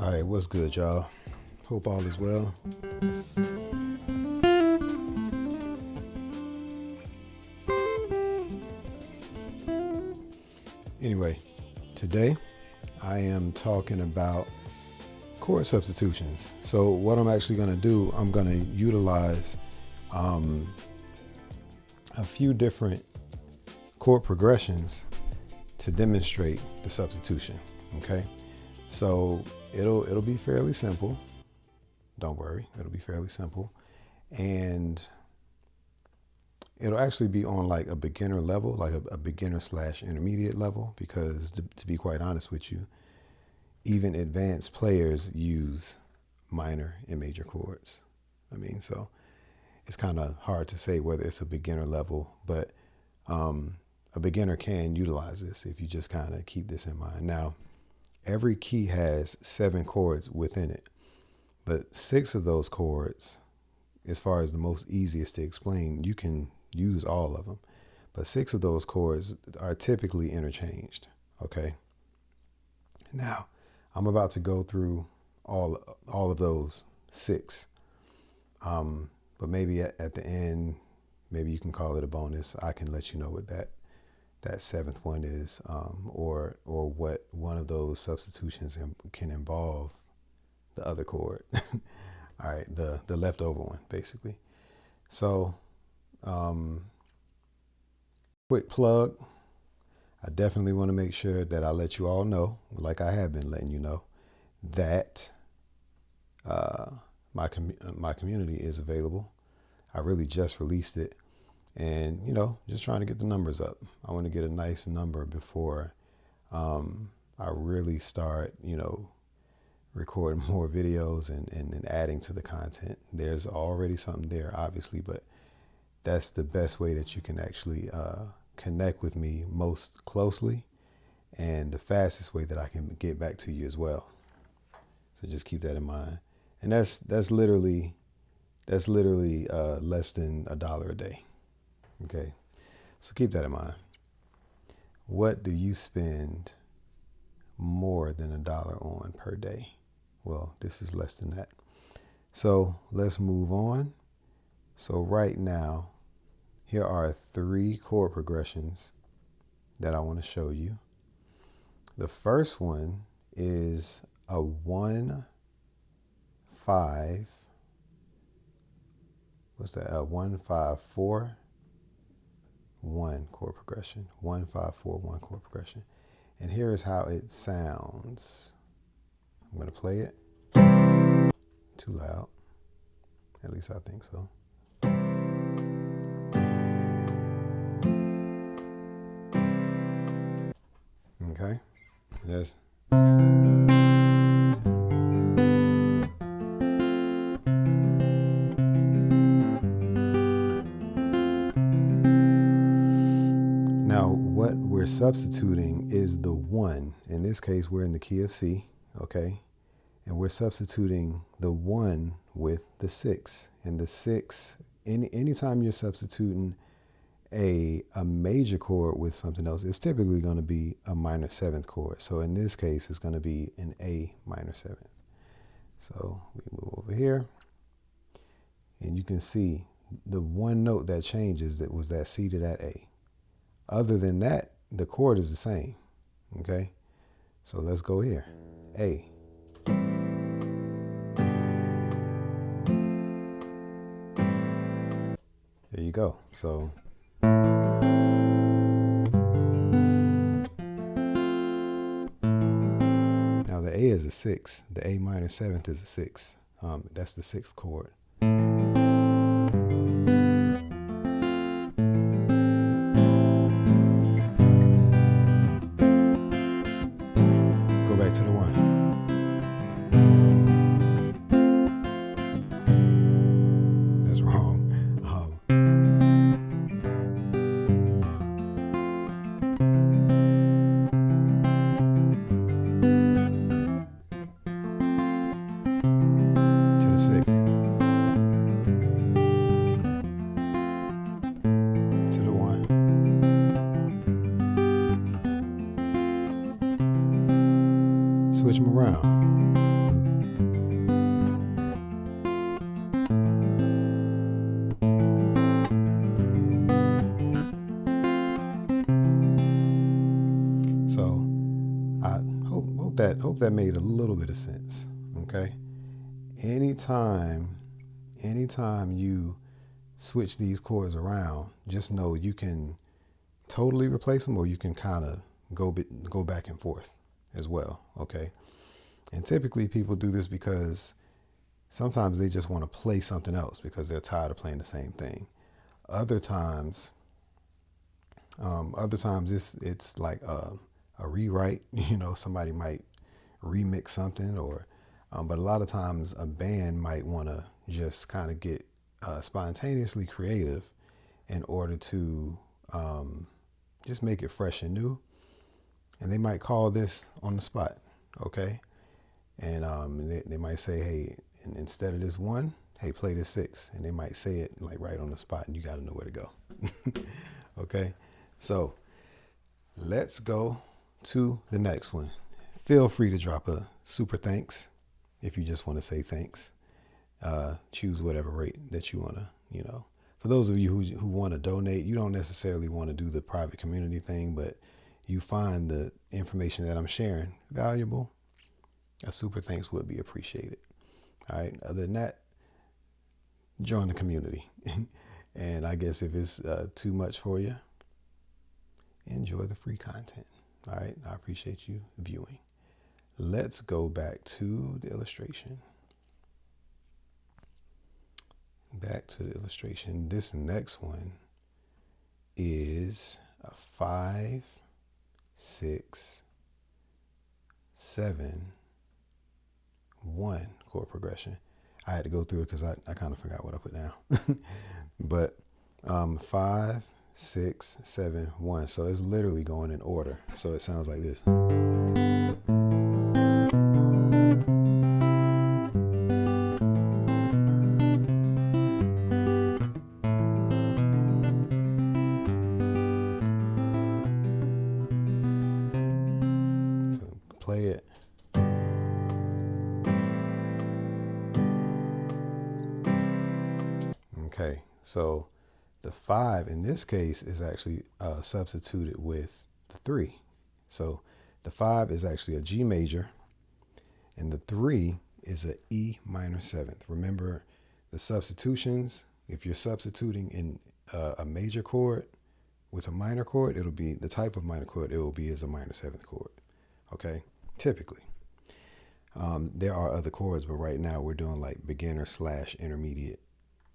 All right, what's good, y'all? Hope all is well. Anyway, today I am talking about chord substitutions. So what I'm actually going to do, I'm going to utilize a few different chord progressions to demonstrate the substitution. Okay, so it'll be fairly simple. Don't worry, it'll be fairly simple, and it'll actually be on like a beginner level, like a beginner / intermediate level, because to be quite honest with you, even advanced players use minor and major chords. I mean, so it's kind of hard to say whether it's a beginner level, but a beginner can utilize this if you just kind of keep this in mind. Now, every key has 7 chords within it, but 6 of those chords, as far as the most easiest to explain, you can use all of them, but 6 of those chords are typically interchanged. Okay. Now, I'm about to go through all of those 6, but maybe at the end, maybe you can call it a bonus. I can let you know what that 7th one is, or what one of those substitutions can involve the other chord. All right, the leftover one, basically. So, quick plug. I definitely want to make sure that I let you all know, like I have been letting you know, that my community is available. I really just released it, and just trying to get the numbers up. I want to get a nice number before I really start, recording more videos and adding to the content. There's already something there, obviously, but that's the best way that you can actually connect with me most closely, and the fastest way that I can get back to you as well. So just keep that in mind. And that's literally less than $1 a day. Okay, so keep that in mind. What do you spend more than $1 on per day? Well, this is less than that. So let's move on. So right now, here are 3 chord progressions that I want to show you. The first one is a 1-5. What's that? A 1-5-4-1 chord progression. 1-5-4-1 chord progression. And here is how it sounds. I'm going to play it. Too loud. At least I think so. Okay. Yes. Now, what we're substituting is the 1. In this case, we're in the key of C, okay? And we're substituting the 1 with the 6. And the 6, anytime you're substituting a major chord with something else, it's typically going to be a minor 7th chord. So in this case, it's going to be an A minor 7th. So we move over here, and you can see the one note that changes, that was that C to that A. Other than that, the chord is the same. Okay, so let's go here. A. There you go. So now the A is a 6. The A minor 7th is a 6. That's the 6th chord. Go back to the 1. That's wrong. To the 6. To the 1. Switch them around. hope that made a little bit of sense. Okay. Anytime you switch these chords around, just know you can totally replace them, or you can kind of go back and forth as well. Okay. And typically people do this because sometimes they just want to play something else because they're tired of playing the same thing. Other times it's like a rewrite. Somebody might remix something, or but a lot of times a band might want to just kind of get spontaneously creative in order to just make it fresh and new. And they might call this on the spot, okay? And they might say, hey, instead of this 1, hey, play this 6. And they might say it like right on the spot, and you got to know where to go. Okay? So let's go to the next one. Feel free to drop a super thanks if you just want to say thanks. Choose whatever rate that you want to, For those of you who want to donate, you don't necessarily want to do the private community thing, but you find the information that I'm sharing valuable, a super thanks would be appreciated. All right. Other than that, join the community. And I guess if it's too much for you, enjoy the free content. All right. I appreciate you viewing. Let's go back to the illustration. Back to the illustration. This next one is a 5, 6, 7, 1 chord progression. I had to go through it because I kind of forgot what I put down. But 5, 6, 7, 1. So it's literally going in order. So it sounds like this. So play it. Okay, so the 5 in this case is actually substituted with the 3. So the 5 is actually a G major, and the 3 is a E minor 7th. Remember the substitutions, if you're substituting in a major chord with a minor chord, it'll be the type of minor chord it will be is a minor 7th chord. Okay, typically. There are other chords, but right now we're doing like beginner / intermediate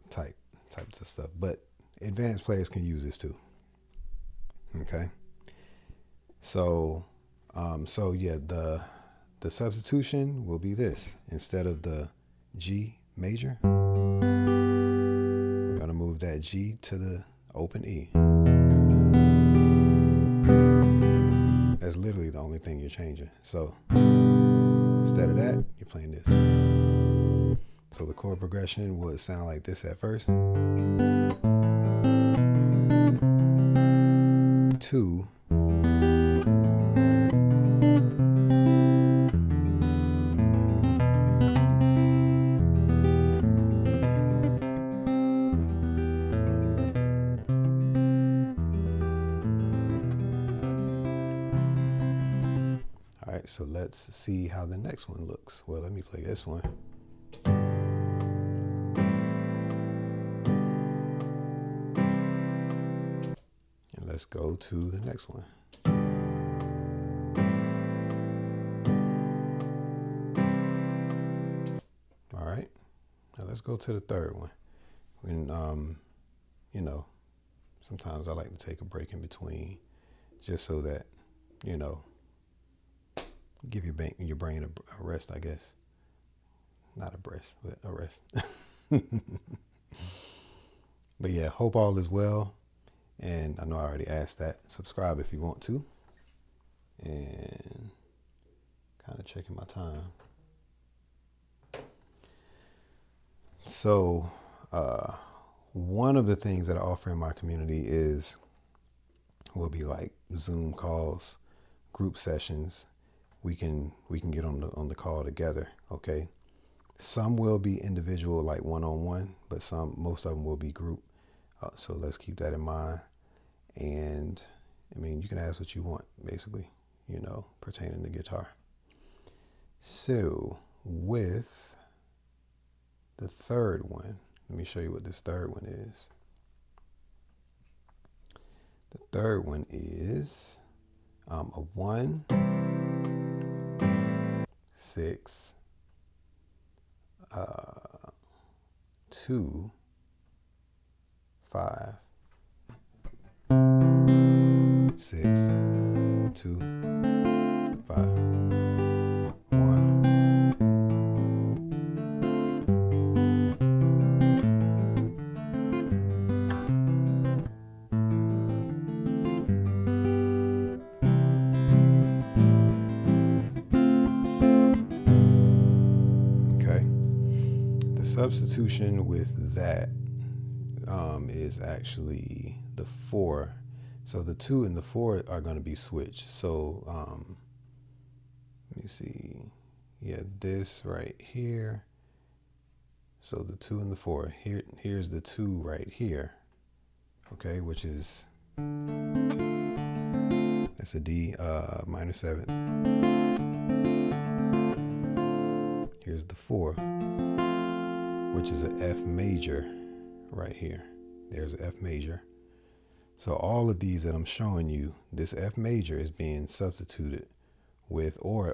types of stuff, but advanced players can use this too. Okay. So yeah, the substitution will be this. Instead of the G major, we're going to move that G to the open E. That's literally the only thing you're changing. So instead of that, you're playing this. So the chord progression would sound like this at first. 2. All right, so let's see how the next one looks. Well, let me play this one. Let's go to the next one. All right. Now let's go to the third one. When, sometimes I like to take a break in between just so that, give your brain a rest, I guess. Not a breast, but a rest. But yeah, hope all is well. And I know I already asked that. Subscribe if you want to. And kind of checking my time. So one of the things that I offer in my community will be like Zoom calls, group sessions. We can get on the call together. Okay. Some will be individual, like one-on-one, but most of them will be group. So let's keep that in mind. And I mean, you can ask what you want, basically, pertaining to guitar. So with the third one, let me show you what this third one is. The third one is a 1, 6, 2, 5, 6, 2, 5, 1. Okay. The substitution with that is actually the 4. So the 2 and the 4 are going to be switched. So let me see. Yeah, this right here. So the 2 and the 4. Here's the 2 right here. Okay, which is, that's a D minor 7th. Here's the 4, which is an F major right here. There's an F major. So all of these that I'm showing you, this F major is being substituted with, or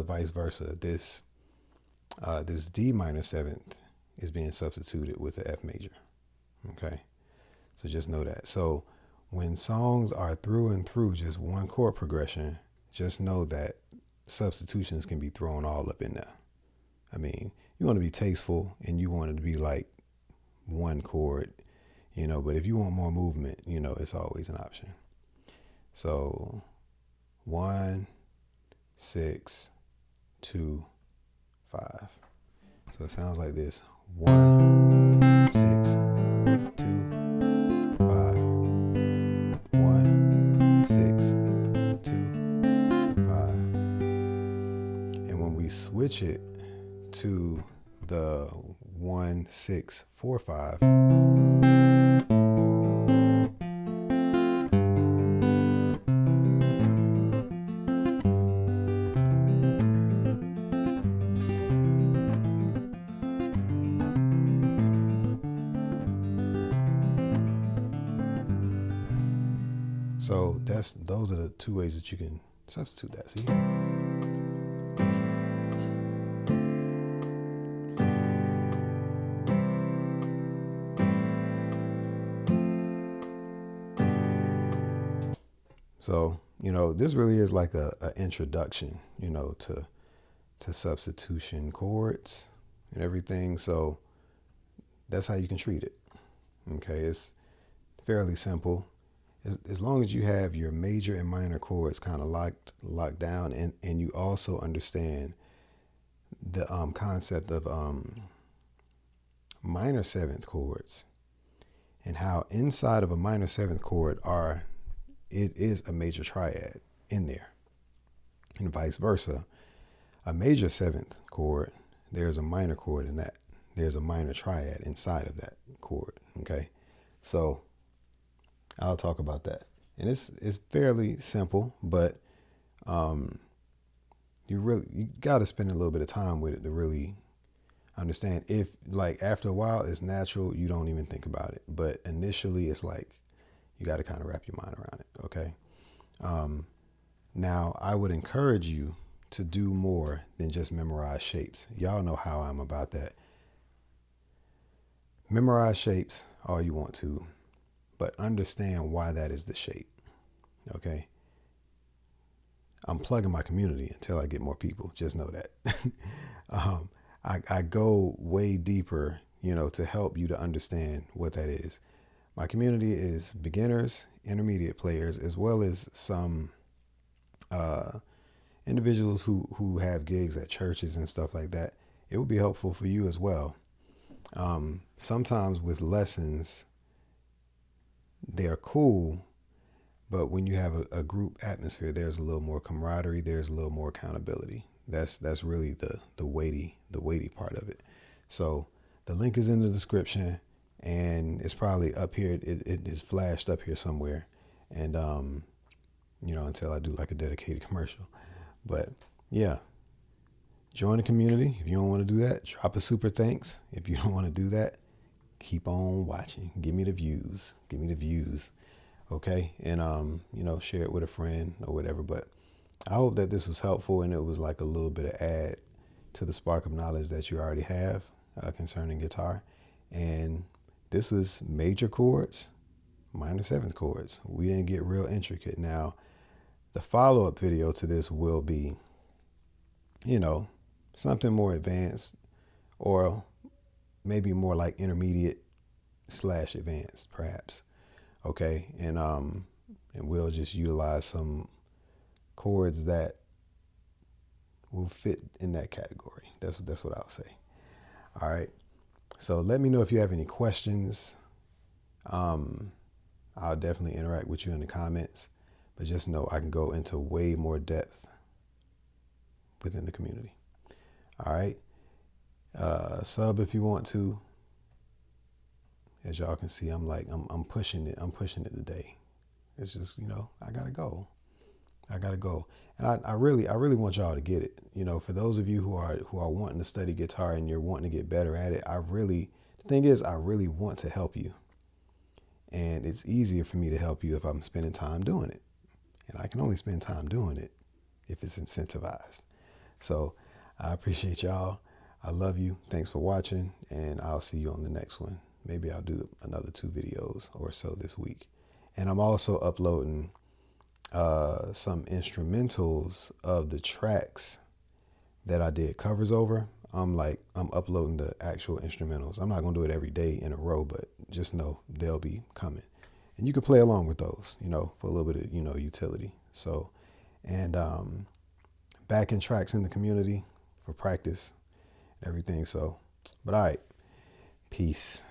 vice versa. This D minor 7th is being substituted with the F major. Okay, so just know that. So when songs are through and through just one chord progression, just know that substitutions can be thrown all up in there. I mean, you want to be tasteful and you want it to be like one chord, but if you want more movement, it's always an option. So 1, 6, 2, 5. So it sounds like this: 1, 6, 2, 5. 1, 6, 2, 5. And when we switch it to the 1, 6, 4, 5. So those are the two ways that you can substitute that. See? So, this really is like a introduction, to substitution chords and everything. So that's how you can treat it. Okay, it's fairly simple. As long as you have your major and minor chords kind of locked down, and you also understand the concept of minor 7th chords, and how inside of a minor 7th chord it is a major triad in there, and vice versa. A major 7th chord, there's a minor chord in that. There's a minor triad inside of that chord. Okay, so I'll talk about that. And it's fairly simple, but you got to spend a little bit of time with it to really understand. If, like, after a while it's natural, you don't even think about it. But initially it's like you got to kind of wrap your mind around it. Okay. Now I would encourage you to do more than just memorize shapes. Y'all know how I'm about that. Memorize shapes all you want to, but understand why that is the shape. Okay. I'm plugging my community until I get more people. Just know that. I go way deeper, to help you to understand what that is. My community is beginners, intermediate players, as well as some individuals who have gigs at churches and stuff like that. It would be helpful for you as well. Sometimes with lessons, they're cool, but when you have a group atmosphere, there's a little more camaraderie. There's a little more accountability. That's really the weighty part of it. So the link is in the description, and it's probably up here. It is flashed up here somewhere, and until I do like a dedicated commercial. But yeah, join the community. If you don't want to do that, drop a super thanks. If you don't want to do that, keep on watching. Give me the views. Give me the views. Okay. And, share it with a friend or whatever. But I hope that this was helpful and it was like a little bit of add to the spark of knowledge that you already have concerning guitar. And this was major chords, minor seventh chords. We didn't get real intricate. Now, the follow-up video to this will be, something more advanced, or maybe more like intermediate / advanced, perhaps. Okay. And we'll just utilize some chords that will fit in that category. That's what I'll say. All right. So let me know if you have any questions. I'll definitely interact with you in the comments, but just know I can go into way more depth within the community. All right. Sub if you want to. As y'all can see, I'm pushing it. I'm pushing it today. It's just, I gotta go. And I really want y'all to get it. For those of you who are wanting to study guitar and you're wanting to get better at it, the thing is, I really want to help you. And it's easier for me to help you if I'm spending time doing it. And I can only spend time doing it if it's incentivized. So I appreciate y'all. I love you. Thanks for watching. And I'll see you on the next one. Maybe I'll do another 2 videos or so this week. And I'm also uploading some instrumentals of the tracks that I did covers over. I'm uploading the actual instrumentals. I'm not going to do it every day in a row, but just know they'll be coming. And you can play along with those, for a little bit of, utility. So, and backing tracks in the community for practice and everything. So, but all right. Peace.